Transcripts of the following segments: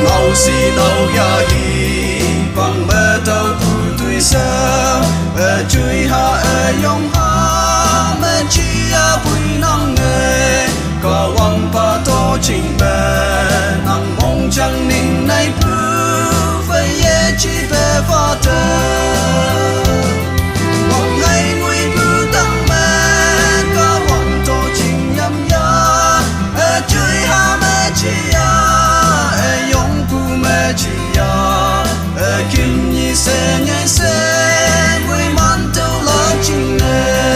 ngầu xì nâu ya hi bằng mơ tàu cu tuổi sơ chui ha yong ha mơ chi a bùi nang nghề có wang pa to chinh bè nang mong chẳng ninh nay bư phải ye chi về pha tơ mong ngày nguy bư tăng mẹ có wang to chinh nhâm ya chui ha mơ chi a yong pu mơ chi a kim nhi se nhai se nguy man tàu la chinh nè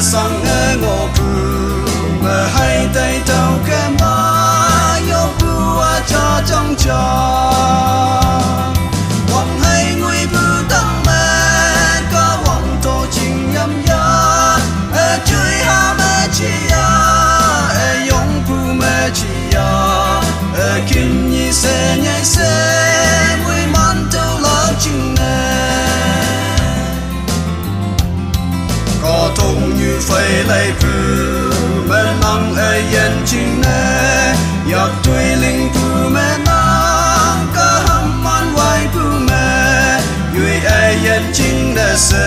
sang nghe ngô pu mà hai tay tàu cái má yo pu a cha trong cha hoàng hay nguy pu tăng mẹ có hoàng tô chinh nhâm ya chui ha mẹ chi ya yong pu mẹ chi ya kim nhi se nhai se nguy man tàu la chinh nè có thông như phải lấy bù men năng yên chinh nè giặc tuổi linh bù men năng cả hâm man vay bù mẹ vui yên chinh nè se